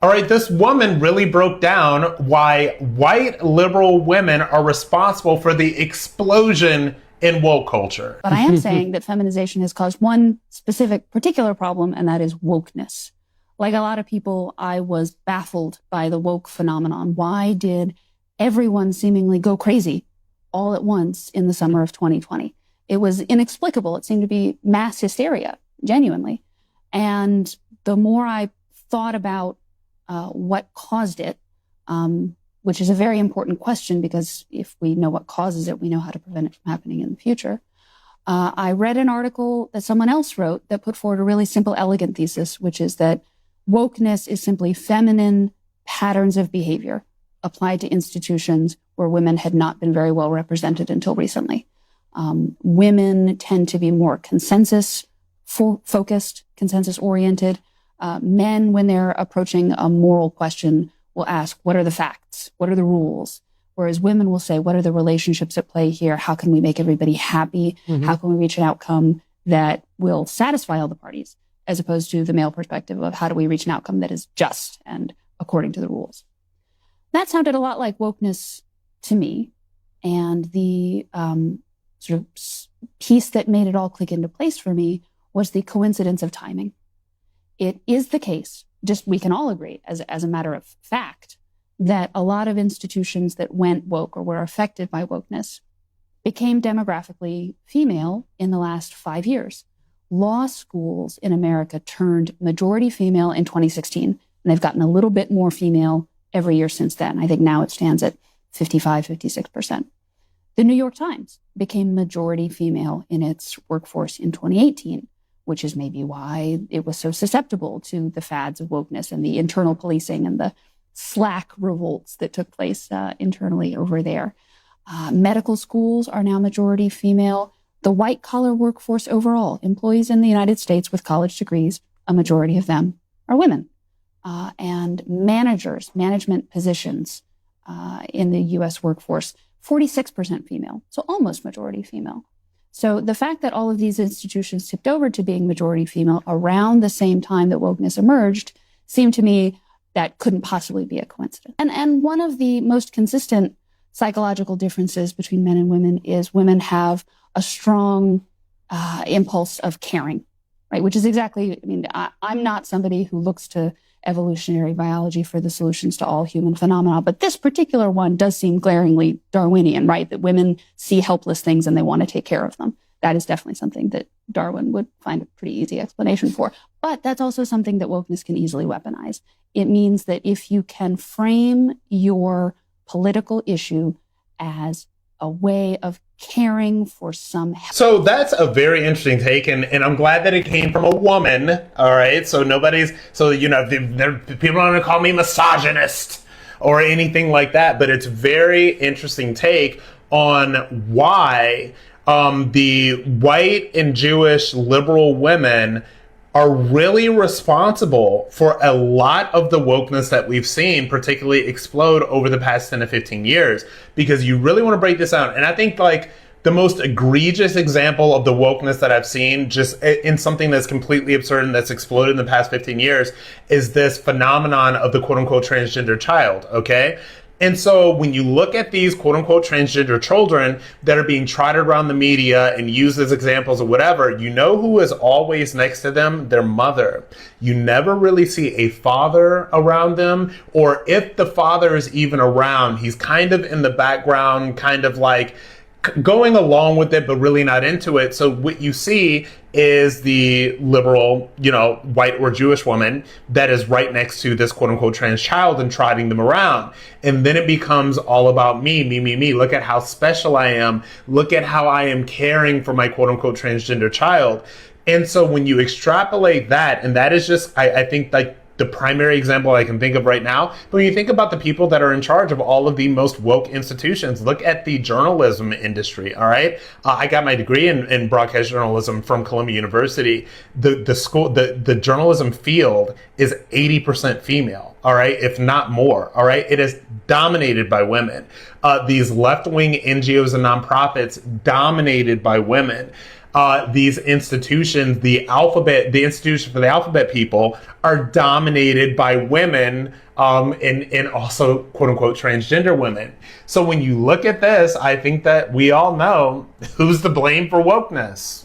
All right, this woman really broke down why white liberal women are responsible for the explosion in woke culture. But I am saying that feminization has caused one specific particular problem, and that is wokeness. Like a lot of people, I was baffled by the woke phenomenon. Why did everyone seemingly go crazy all at once in the summer of 2020? It was inexplicable. It seemed to be mass hysteria, genuinely. And the more I thought about what caused it, which is a very important question, because if we know what causes it, we know how to prevent it from happening in the future. I read an article that someone else wrote that put forward a really simple, elegant thesis, which is that wokeness is simply feminine patterns of behavior applied to institutions where women had not been very well represented until recently. Women tend to be more consensus-focused, consensus-oriented. Men, when they're approaching a moral question, will ask, what are the facts? What are the rules? Whereas women will say, what are the relationships at play here? How can we make everybody happy? Mm-hmm. How can we reach an outcome that will satisfy all the parties? As opposed to the male perspective of how do we reach an outcome that is just and according to the rules. That sounded a lot like wokeness to me. And the sort of piece that made it all click into place for me was the coincidence of timing. It is the case, just we can all agree as a matter of fact, that a lot of institutions that went woke or were affected by wokeness became demographically female in the last 5 years. Law schools in America turned majority female in 2016, and they've gotten a little bit more female every year since then. I think now it stands at 55, 56%. The New York Times became majority female in its workforce in 2018. Which is maybe why it was so susceptible to the fads of wokeness and the internal policing and the Slack revolts that took place internally over there. Medical schools are now majority female. The white-collar workforce overall, employees in the United States with college degrees, a majority of them are women. And managers, management positions in the U.S. workforce, 46% female, so almost majority female. So the fact that all of these institutions tipped over to being majority female around the same time that wokeness emerged seemed to me that couldn't possibly be a coincidence. And one of the most consistent psychological differences between men and women is women have a strong impulse of caring, right? Which is exactly, I'm not somebody who looks to evolutionary biology for the solutions to all human phenomena, but this particular one does seem glaringly Darwinian, right? That women see helpless things and they want to take care of them. That is definitely something that Darwin would find a pretty easy explanation for. But that's also something that wokeness can easily weaponize. It means that if you can frame your political issue as a way of caring for some help. So that's a very interesting take, and I'm glad that it came from a woman. All right, so people aren't going to call me misogynist or anything like that, but it's a very interesting take on why the white and Jewish liberal women are really responsible for a lot of the wokeness that we've seen particularly explode over the past 10 to 15 years, because you really want to break this out. And I think like the most egregious example of the wokeness that I've seen just in something that's completely absurd and that's exploded in the past 15 years is this phenomenon of the quote unquote transgender child. Okay. And so when you look at these quote unquote transgender children that are being trotted around the media and used as examples of whatever, you know who is always next to them? Their mother. You never really see a father around them, or if the father is even around, he's kind of in the background, kind of like going along with it, but really not into it. So what you see is the liberal, white or Jewish woman that is right next to this quote unquote trans child and trotting them around. And then it becomes all about me. Look at how special I am. Look at how I am caring for my quote unquote transgender child. And so when you extrapolate that, and that is just, I think like the primary example I can think of right now. But when you think about the people that are in charge of all of the most woke institutions, look at the journalism industry, all right? I got my degree in broadcast journalism from Columbia University. The journalism field is 80% female, all right? If not more, all right? It is dominated by women. These left-wing NGOs and nonprofits dominated by women. these institutions, the institution for the alphabet people, are dominated by women, and also quote unquote transgender women. So when you look at this, I think that we all know who's to blame for wokeness.